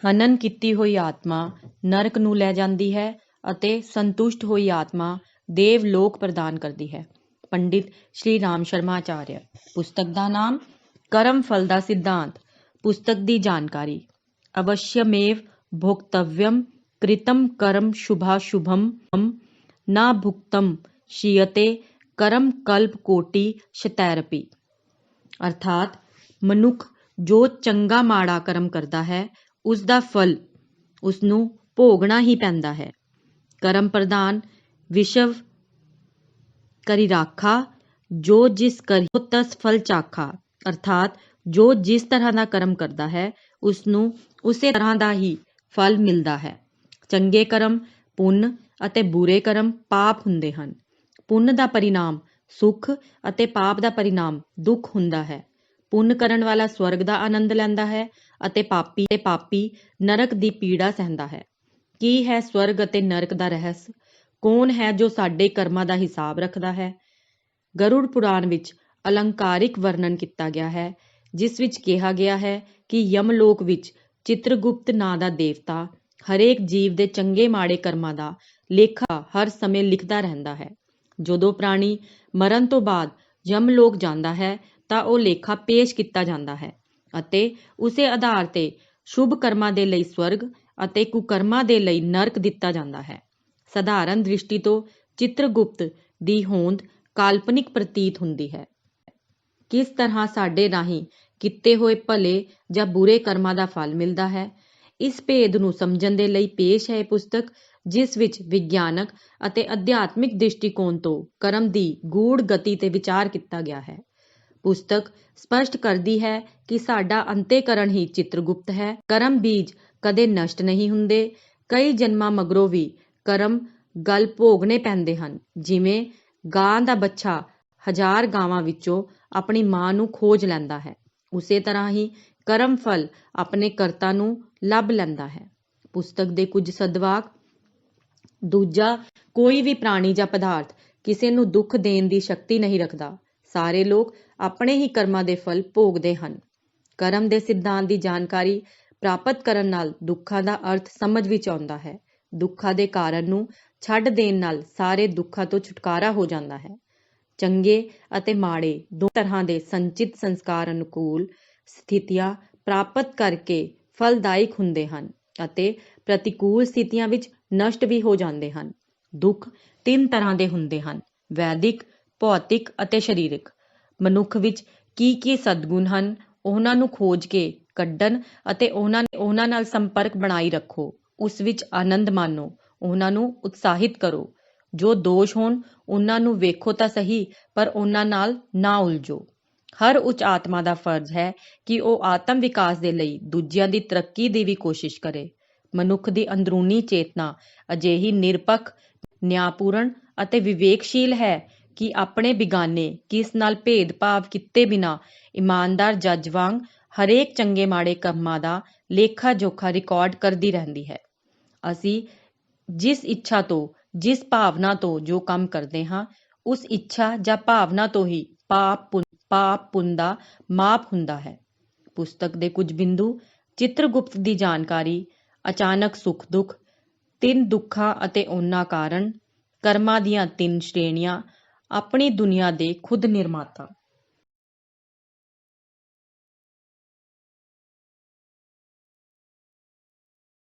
ਹਨਨ ਕੀਤੀ ਹੋਈ ਆਤਮਾ ਨਰਕ ਨੂੰ ਲੈ ਜਾਂਦੀ ਹੈ ਅਤੇ ਸੰਤੁਸ਼ਟ ਹੋਈ ਆਤਮਾ ਦੇਵ ਲੋਕ ਪ੍ਰਦਾਨ ਕਰਦੀ ਹੈ। ਪੰਡਿਤ ਸ਼੍ਰੀ ਰਾਮ ਸ਼ਰਮਾ ਆਚਾਰਿਆ। ਪੁਸਤਕ ਦਾ ਨਾਮ ਕਰਮ ਫਲ ਦਾ ਸਿਧਾਂਤ। ਪੁਸਤਕ ਦੀ ਜਾਣਕਾਰੀ। ਅਵਸ਼ਯਮੇਵ ਭੋਗਤਵਯਮ ਕ੍ਰਿਤਮ ਕਰਮ ਸ਼ੁਭਾਸ਼ੁਭਮ ਨਾ ਭੁਗਤਮ ਸ਼ੀਯਤੇ ਕਰਮ ਕਲਪ ਕੋਟਿ ਸ਼ਤੈਰਪੀ। ਅਰਥਾਤ ਮਨੁੱਖ ਜੋ ਚੰਗਾ ਮਾੜਾ ਕਰਮ ਕਰਦਾ ਹੈ ਉਸ ਦਾ ਫਲ ਉਸਨੂੰ ਭੋਗਣਾ ਹੀ ਪੈਂਦਾ ਹੈ। ਕਰਮ ਪ੍ਰਧਾਨ ਵਿਸ਼ਵ ਕਰੀ ਰਾਖਾ ਜੋ ਜਿਸ ਕਰਿ ਤਸ ਫਲ ਚਾਖਾ। ਅਰਥਾਤ ਜੋ ਜਿਸ ਤਰ੍ਹਾਂ ਦਾ ਕਰਮ ਕਰਦਾ ਹੈ ਉਸਨੂੰ ਉਸੇ ਤਰ੍ਹਾਂ ਦਾ ਹੀ ਫਲ ਮਿਲਦਾ ਹੈ। ਚੰਗੇ ਕਰਮ ਪੁੰਨ ਅਤੇ ਬੁਰੇ ਕਰਮ ਪਾਪ ਹੁੰਦੇ ਹਨ। ਪੁੰਨ ਦਾ ਪਰਿਣਾਮ ਸੁਖ ਅਤੇ ਪਾਪ ਦਾ ਪਰਿਣਾਮ ਦੁੱਖ ਹੁੰਦਾ ਹੈ। ਪੁੰਨ ਕਰਨ ਵਾਲਾ ਸਵਰਗ ਦਾ ਆਨੰਦ ਲੈਂਦਾ ਹੈ ਅਤੇ ਪਾਪੀ ਨਰਕ ਦੀ ਪੀੜਾ ਸਹਿੰਦਾ ਹੈ। ਕੀ ਹੈ ਸਵਰਗ ਅਤੇ ਨਰਕ ਦਾ ਰਹੱਸ? ਕੌਣ ਹੈ ਜੋ ਸਾਡੇ ਕਰਮਾਂ ਦਾ ਹਿਸਾਬ ਰੱਖਦਾ ਹੈ? ਗਰੁੜ ਪੁਰਾਣ ਵਿੱਚ ਅਲੰਕਾਰਿਕ ਵਰਣਨ ਕੀਤਾ ਗਿਆ ਹੈ ਜਿਸ ਵਿੱਚ ਕਿਹਾ ਗਿਆ ਹੈ ਕਿ ਯਮਲੋਕ ਵਿੱਚ ਚਿਤਰਗੁਪਤ ਨਾਂ ਦਾ ਦੇਵਤਾ ਹਰੇਕ ਜੀਵ ਦੇ ਚੰਗੇ ਮਾੜੇ ਕਰਮਾਂ ਦਾ ਲੇਖਾ ਹਰ ਸਮੇਂ ਲਿਖਦਾ ਰਹਿੰਦਾ ਹੈ। ਜਦੋਂ ਪ੍ਰਾਣੀ ਮਰਨ ਤੋਂ ਬਾਅਦ ਯਮਲੋਕ ਜਾਂਦਾ ਹੈ ਤਾਂ ਉਹ ਲੇਖਾ ਪੇਸ਼ ਕੀਤਾ ਜਾਂਦਾ ਹੈ ਅਤੇ ਉਸੇ ਆਧਾਰ ਤੇ ਸ਼ੁਭ ਕਰਮਾਂ ਦੇ ਲਈ ਸਵਰਗ ਅਤੇ ਕੁਕਰਮਾਂ ਦੇ ਲਈ ਨਰਕ ਦਿੱਤਾ ਜਾਂਦਾ ਹੈ। ਸਧਾਰਨ ਦ੍ਰਿਸ਼ਟੀ ਤੋਂ ਚਿਤਰਗੁਪਤ ਦੀ ਹੋਂਦ ਕਾਲਪਨਿਕ ਪ੍ਰਤੀਤ ਹੁੰਦੀ ਹੈ। ਕਿਸ ਤਰ੍ਹਾਂ ਸਾਡੇ ਰਾਹੀਂ ਕੀਤੇ ਹੋਏ ਭਲੇ ਜਾਂ ਬੁਰੇ ਕਰਮਾਂ ਦਾ ਫਲ ਮਿਲਦਾ ਹੈ, ਇਸ ਭੇਦ ਨੂੰ ਸਮਝਣ ਦੇ ਲਈ ਪੇਸ਼ ਹੈ ਇਹ ਪੁਸਤਕ ਜਿਸ ਵਿੱਚ ਵਿਗਿਆਨਕ ਅਤੇ ਅਧਿਆਤਮਿਕ ਦ੍ਰਿਸ਼ਟੀਕੋਣ ਤੋਂ ਕਰਮ ਦੀ ਗੂੜ ਗਤੀ ਤੇ ਵਿਚਾਰ ਕੀਤਾ ਗਿਆ ਹੈ। ਪੁਸਤਕ ਸਪਸ਼ਟ ਕਰਦੀ ਹੈ ਕਿ ਸਾਡਾ ਅੰਤःਕਰਣ ਹੀ ਚਿਤਰਗੁਪਤ ਹੈ। ਕਰਮ ਬੀਜ ਕਦੇ ਨਸ਼ਟ ਨਹੀਂ ਹੁੰਦੇ। ਕਈ ਜਨਮਾਂ ਮਗਰੋਂ ਵੀ ਕਰਮ ਗਲ ਭੋਗਣੇ ਪੈਂਦੇ ਹਨ। ਜਿਵੇਂ ਗਾਂ ਦਾ ਬੱਚਾ 1000 ਗਾਵਾਂ ਵਿੱਚੋਂ ਆਪਣੀ ਮਾਂ ਨੂੰ ਖੋਜ ਲੈਂਦਾ ਹੈ, ਉਸੇ ਤਰ੍ਹਾਂ ਹੀ ਕਰਮ ਫਲ ਆਪਣੇ ਕਰਤਾ ਨੂੰ ਲੱਭ ਲੈਂਦਾ ਹੈ। ਪੁਸਤਕ ਦੇ ਕੁਝ ਸਦਵਾਕ। ਦੂਜਾ, ਕੋਈ ਵੀ ਪ੍ਰਾਣੀ ਜਾਂ ਪਦਾਰਥ ਕਿਸੇ ਨੂੰ ਦੁੱਖ ਦੇਣ ਦੀ ਸ਼ਕਤੀ ਨਹੀਂ ਰੱਖਦਾ। ਸਾਰੇ ਲੋਕ ਆਪਣੇ ਹੀ ਕਰਮਾਂ ਦੇ ਫਲ ਭੋਗਦੇ ਹਨ। ਕਰਮ ਦੇ ਸਿਧਾਂਤ ਦੀ ਜਾਣਕਾਰੀ ਪ੍ਰਾਪਤ ਕਰਨ ਨਾਲ ਦੁੱਖਾਂ ਦਾ ਅਰਥ ਸਮਝ ਵਿੱਚ ਆਉਂਦਾ ਹੈ। ਦੁੱਖਾਂ ਦੇ ਕਾਰਨ ਨੂੰ ਛੱਡ ਦੇਣ ਨਾਲ ਸਾਰੇ ਦੁੱਖਾਂ ਤੋਂ ਛੁਟਕਾਰਾ ਹੋ ਜਾਂਦਾ ਹੈ। ਚੰਗੇ ਅਤੇ ਮਾੜੇ ਦੋ ਤਰ੍ਹਾਂ ਦੇ ਸੰਚਿਤ ਸੰਸਕਾਰ ਅਨੁਕੂਲ ਸਥਿਤੀਆਂ ਪ੍ਰਾਪਤ ਕਰਕੇ ਫਲਦਾਇਕ ਹੁੰਦੇ ਹਨ ਅਤੇ ਪ੍ਰਤੀਕੂਲ ਸਥਿਤੀਆਂ ਵਿੱਚ ਨਸ਼ਟ ਵੀ ਹੋ ਜਾਂਦੇ ਹਨ। ਦੁੱਖ 3 ਤਰ੍ਹਾਂ ਦੇ ਹੁੰਦੇ ਹਨ: ਵੈਦਿਕ, ਭੌਤਿਕ ਅਤੇ ਸਰੀਰਕ। ਮਨੁੱਖ ਵਿੱਚ ਕੀ ਸਦਗੁਣ ਹਨ ਉਹਨਾਂ ਨੂੰ ਖੋਜ ਕੇ ਕੱਢਣ ਅਤੇ ਉਹਨਾਂ ਨਾਲ ਸੰਪਰਕ ਬਣਾਈ ਰੱਖੋ। ਉਸ ਵਿੱਚ ਆਨੰਦ ਮਾਣੋ, ਉਹਨਾਂ ਨੂੰ ਉਤਸ਼ਾਹਿਤ ਕਰੋ। ਜੋ ਦੋਸ਼ ਹੋਣ ਉਹਨਾਂ ਨੂੰ ਵੇਖੋ ਤਾਂ ਸਹੀ ਪਰ ਉਹਨਾਂ ਨਾਲ ਨਾ ਉਲਝੋ। ਹਰ ਉੱਚ ਆਤਮਾ ਦਾ ਫਰਜ਼ ਹੈ ਕਿ ਉਹ ਆਤਮ ਵਿਕਾਸ ਦੇ ਲਈ ਦੂਜਿਆਂ ਦੀ ਤਰੱਕੀ ਦੀ ਵੀ ਕੋਸ਼ਿਸ਼ ਕਰੇ। ਮਨੁੱਖ ਦੀ ਅੰਦਰੂਨੀ ਚੇਤਨਾ ਅਜਿਹੀ ਨਿਰਪੱਖ, ਨਿਆਂਪੂਰਨ ਅਤੇ ਵਿਵੇਕਸ਼ੀਲ ਹੈ ਕਿ ਆਪਣੇ ਬਿਗਾਨੇ ਕਿਸ ਨਾਲ ਭੇਦਭਾਵ ਕੀਤੇ ਬਿਨਾਂ ਇਮਾਨਦਾਰ ਜੱਜ ਵਾਂਗ ਹਰੇਕ ਚੰਗੇ ਮਾੜੇ ਕੰਮਾਂ ਦਾ ਲੇਖਾ ਜੋਖਾ ਰਿਕਾਰਡ ਕਰਦੀ ਰਹਿੰਦੀ ਹੈ। ਅਸੀਂ ਜਿਸ ਇੱਛਾ ਤੋਂ, ਜਿਸ ਭਾਵਨਾ ਤੋਂ ਜੋ ਕੰਮ ਕਰਦੇ ਹਾਂ ਉਸ ਇੱਛਾ ਜਾਂ ਭਾਵਨਾ ਤੋਂ ਹੀ ਪਾਪ ਪੁੰਨ ਦਾ ਮਾਪ ਹੁੰਦਾ ਹੈ। ਪੁਸਤਕ ਦੇ ਕੁਝ ਬਿੰਦੂ। ਚਿਤਰਗੁਪਤ ਦੀ ਜਾਣਕਾਰੀ। ਅਚਾਨਕ ਸੁੱਖ ਦੁੱਖ। 3 ਦੁੱਖਾਂ ਅਤੇ ਉਹਨਾਂ ਕਾਰਨ। ਕਰਮਾਂ ਦੀਆਂ 3 ਸ਼੍ਰੇਣੀਆਂ। ਆਪਣੀ ਦੁਨੀਆ ਦੇ ਖੁਦ ਨਿਰਮਾਤਾ।